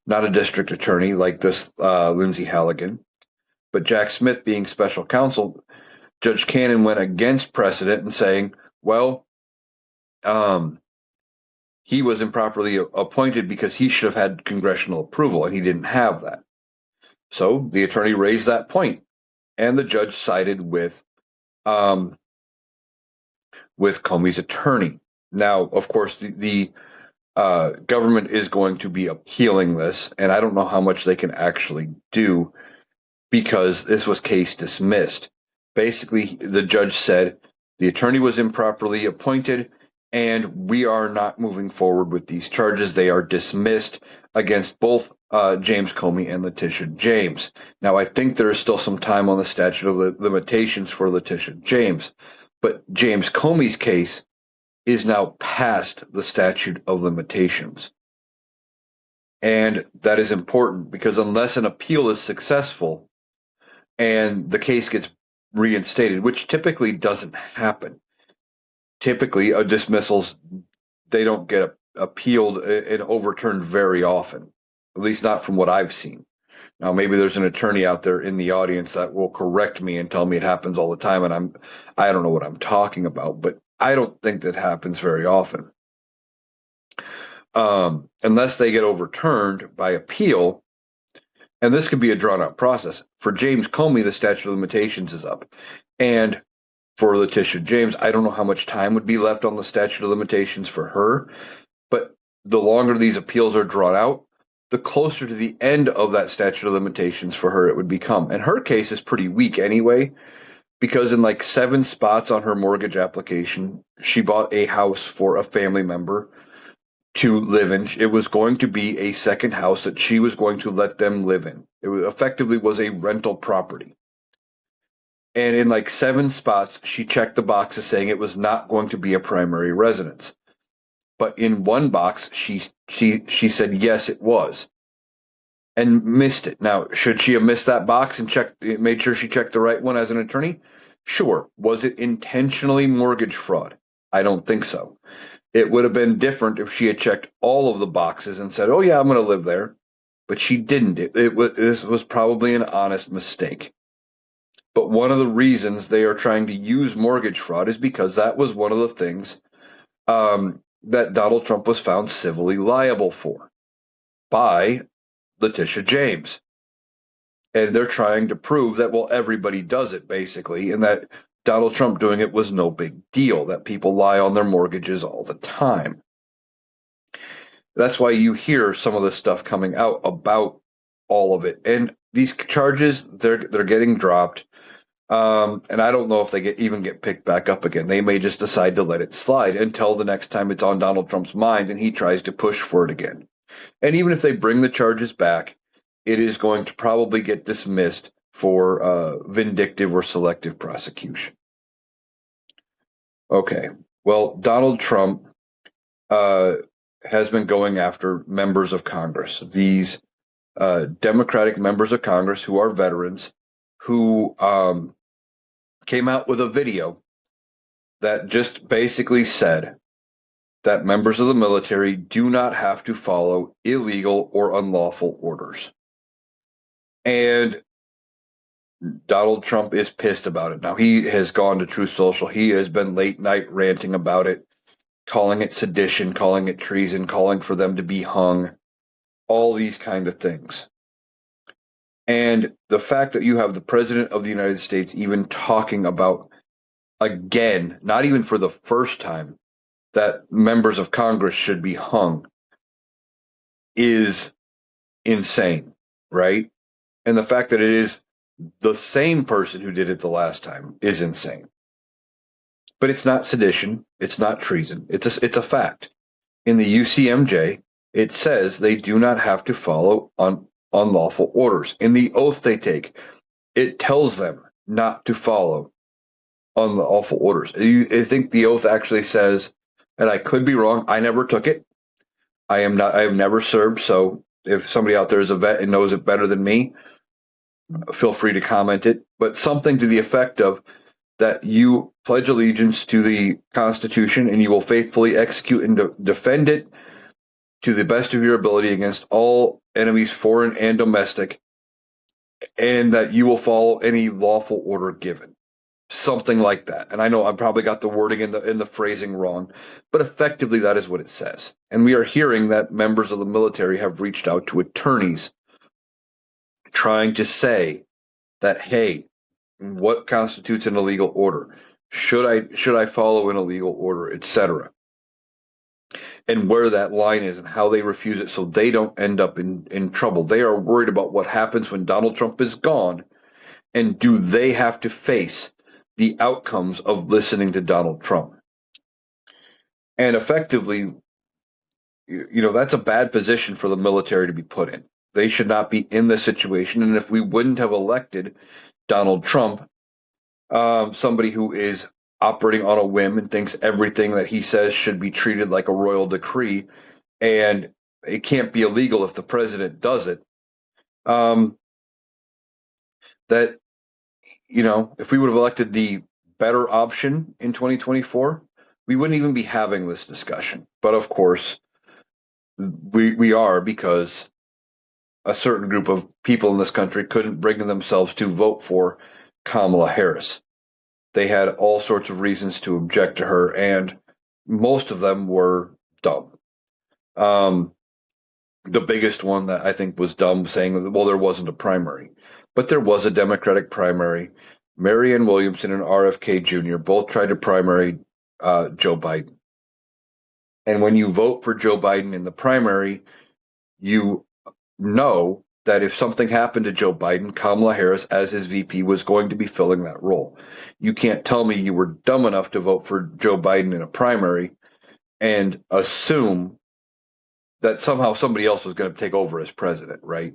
not a district attorney like this Lindsay Halligan, but Jack Smith being special counsel, Judge Cannon went against precedent and saying, well, he was improperly appointed because he should have had congressional approval, and he didn't have that. So the attorney raised that point, and the judge sided with Comey's attorney. Now, of course, the government is going to be appealing this, and I don't know how much they can actually do because this was case dismissed. Basically, the judge said the attorney was improperly appointed, and we are not moving forward with these charges. They are dismissed against both James Comey and Letitia James. Now, I think there is still some time on the statute of limitations for Letitia James, but James Comey's case is now past the statute of limitations. And that is important because unless an appeal is successful and the case gets reinstated, which typically doesn't happen, typically dismissals, they don't get appealed and overturned very often, at least not from what I've seen. Now, maybe there's an attorney out there in the audience that will correct me and tell me it happens all the time, and I don't know what I'm talking about, but I don't think that happens very often. Unless they get overturned by appeal, and this could be a drawn-out process. For James Comey, the statute of limitations is up, and for Letitia James, I don't know how much time would be left on the statute of limitations for her, but the longer these appeals are drawn out, the closer to the end of that statute of limitations for her it would become. And her case is pretty weak anyway, because in like 7 spots on her mortgage application, she bought a house for a family member to live in. It was going to be a second house that she was going to let them live in. It effectively was a rental property. And in like 7 spots, she checked the boxes saying it was not going to be a primary residence. But in one box, she said yes, it was, and missed it. Now, should she have missed that box and made sure she checked the right one as an attorney? Sure. Was it intentionally mortgage fraud? I don't think so. It would have been different if she had checked all of the boxes and said, "Oh yeah, I'm going to live there," but she didn't. This was probably an honest mistake. But one of the reasons they are trying to use mortgage fraud is because that was one of the things that Donald Trump was found civilly liable for by Letitia James. And they're trying to prove that, well, everybody does it, basically, and that Donald Trump doing it was no big deal, that people lie on their mortgages all the time. That's why you hear some of this stuff coming out about all of it. And these charges, they're getting dropped. And I don't know if they even get picked back up again. They may just decide to let it slide until the next time it's on Donald Trump's mind and he tries to push for it again. And even if they bring the charges back, it is going to probably get dismissed for vindictive or selective prosecution. Okay. Well, Donald Trump has been going after members of Congress, these Democratic members of Congress who are veterans who came out with a video that just basically said that members of the military do not have to follow illegal or unlawful orders. And Donald Trump is pissed about it. Now, he has gone to Truth Social. He has been late night ranting about it, calling it sedition, calling it treason, calling for them to be hung, all these kind of things. And the fact that you have the President of the United States even talking about, again, not even for the first time, that members of Congress should be hung is insane, right? And the fact that it is the same person who did it the last time is insane. But it's not sedition. It's not treason. It's a fact. In the UCMJ, it says they do not have to follow unlawful orders. In the oath they take, it tells them not to follow unlawful orders. I think the oath actually says, and I could be wrong, I never took it. I have never served, so if somebody out there is a vet and knows it better than me, feel free to comment it. But something to the effect of that you pledge allegiance to the Constitution and you will faithfully execute and defend it to the best of your ability against all enemies, foreign and domestic, and that you will follow any lawful order given. Something like that. And I know I probably got the wording in the phrasing wrong, but effectively that is what it says. And we are hearing that members of the military have reached out to attorneys trying to say that, hey, what constitutes an illegal order? Should I follow an illegal order, etc.? And where that line is and how they refuse it so they don't end up in trouble. They are worried about what happens when Donald Trump is gone, and do they have to face the outcomes of listening to Donald Trump? And effectively, that's a bad position for the military to be put in. They should not be in this situation. And if we wouldn't have elected Donald Trump, somebody who is operating on a whim and thinks everything that he says should be treated like a royal decree, and it can't be illegal if the president does it. That, if we would have elected the better option in 2024, we wouldn't even be having this discussion. But of course, we are, because a certain group of people in this country couldn't bring themselves to vote for Kamala Harris. They had all sorts of reasons to object to her, and most of them were dumb. The biggest one that I think was dumb, saying, well, there wasn't a primary. But there was a Democratic primary. Marianne Williamson and RFK Jr. both tried to primary Joe Biden. And when you vote for Joe Biden in the primary, you know that if something happened to Joe Biden, Kamala Harris, as his VP, was going to be filling that role. You can't tell me you were dumb enough to vote for Joe Biden in a primary and assume that somehow somebody else was going to take over as president, right?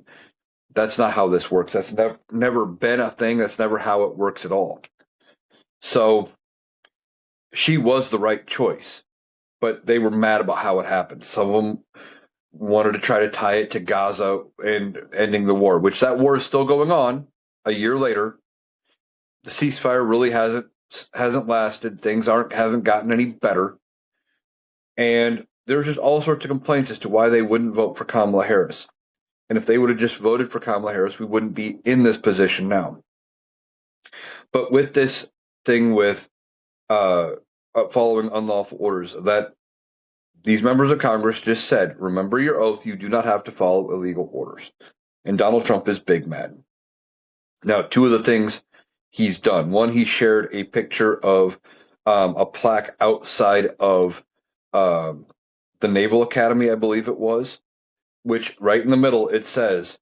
That's not how this works. That's never been a thing. That's never how it works at all. So she was the right choice, but they were mad about how it happened. Some of them wanted to try to tie it to Gaza and ending the war, which that war is still going on a year later. The ceasefire really hasn't lasted. Things haven't gotten any better. And there's just all sorts of complaints as to why they wouldn't vote for Kamala Harris. And if they would have just voted for Kamala Harris, we wouldn't be in this position now. But with this thing with following unlawful orders, that these members of Congress just said, remember your oath, you do not have to follow illegal orders. And Donald Trump is big mad. Now, two of the things he's done. One, he shared a picture of a plaque outside of the Naval Academy, I believe it was, which right in the middle it says,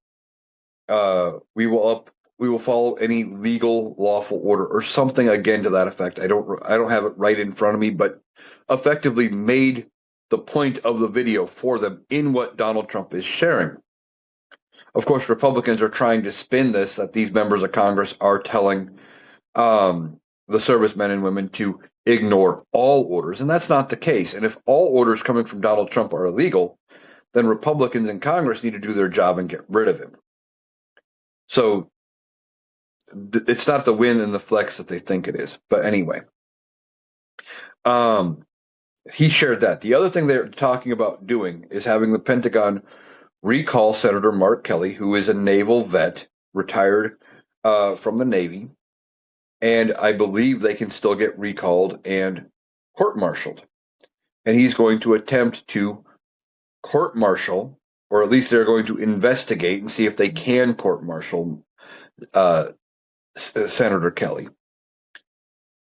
we will follow any legal lawful order, or something again to that effect. I don't have it right in front of me, but effectively made the point of the video for them in what Donald Trump is sharing. Of course, Republicans are trying to spin this, that these members of Congress are telling the servicemen and women to ignore all orders, and that's not the case. And if all orders coming from Donald Trump are illegal, then Republicans in Congress need to do their job and get rid of him. So it's not the win and the flex that they think it is. But anyway, he shared that. The other thing they're talking about doing is having the Pentagon recall Senator Mark Kelly, who is a naval vet, retired from the Navy. And I believe they can still get recalled and court-martialed. And he's going to attempt to court-martial, or at least they're going to investigate and see if they can court-martial Senator Kelly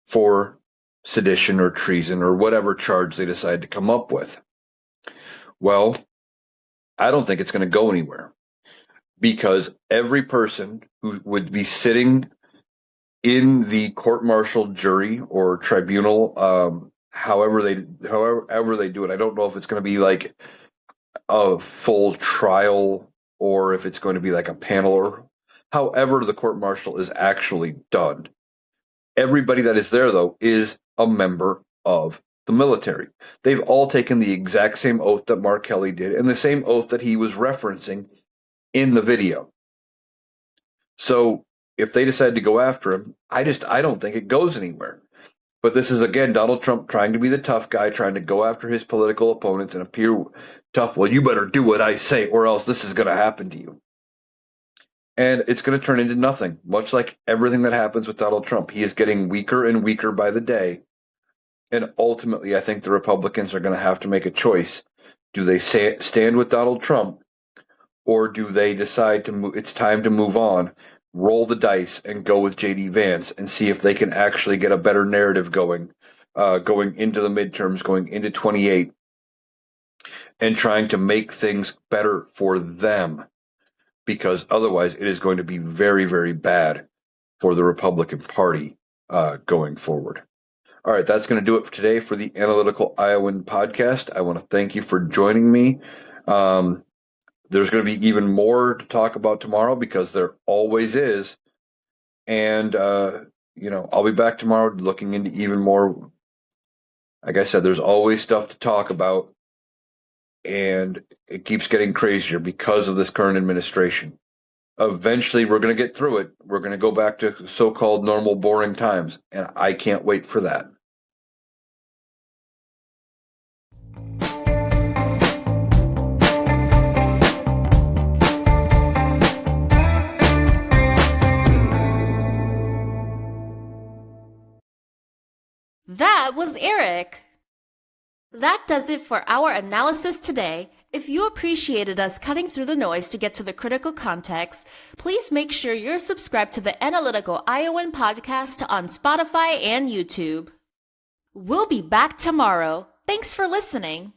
for sedition or treason or whatever charge they decide to come up with. Well, I don't think it's going to go anywhere, because every person who would be sitting in the court-martial jury or tribunal, however they do it, I don't know if it's going to be like a full trial or if it's going to be like a panel, or however the court-martial is actually done. Everybody that is there, though, is a member of the military. They've all taken the exact same oath that Mark Kelly did, and the same oath that he was referencing in the video. So if they decide to go after him, I don't think it goes anywhere. But this is, again, Donald Trump trying to be the tough guy, trying to go after his political opponents and appear tough. Well, you better do what I say, or else this is going to happen to you. And it's going to turn into nothing, much like everything that happens with Donald Trump. He is getting weaker and weaker by the day. And ultimately, I think the Republicans are going to have to make a choice. Do they stand with Donald Trump, or do they decide it's time to move on, roll the dice, and go with J.D. Vance and see if they can actually get a better narrative going into the midterms, going into 28, and trying to make things better for them, because otherwise it is going to be very, very bad for the Republican Party going forward. All right, that's going to do it for today for the Analytical Iowan podcast. I want to thank you for joining me. There's going to be even more to talk about tomorrow because there always is. And, I'll be back tomorrow looking into even more. Like I said, there's always stuff to talk about, and it keeps getting crazier because of this current administration. Eventually, we're going to get through it. We're going to go back to so called normal, boring times, and I can't wait for that. That was Eric. That does it for our analysis today. If you appreciated us cutting through the noise to get to the critical context, please make sure you're subscribed to the Analytical Iowan podcast on Spotify and YouTube. We'll be back tomorrow. Thanks for listening.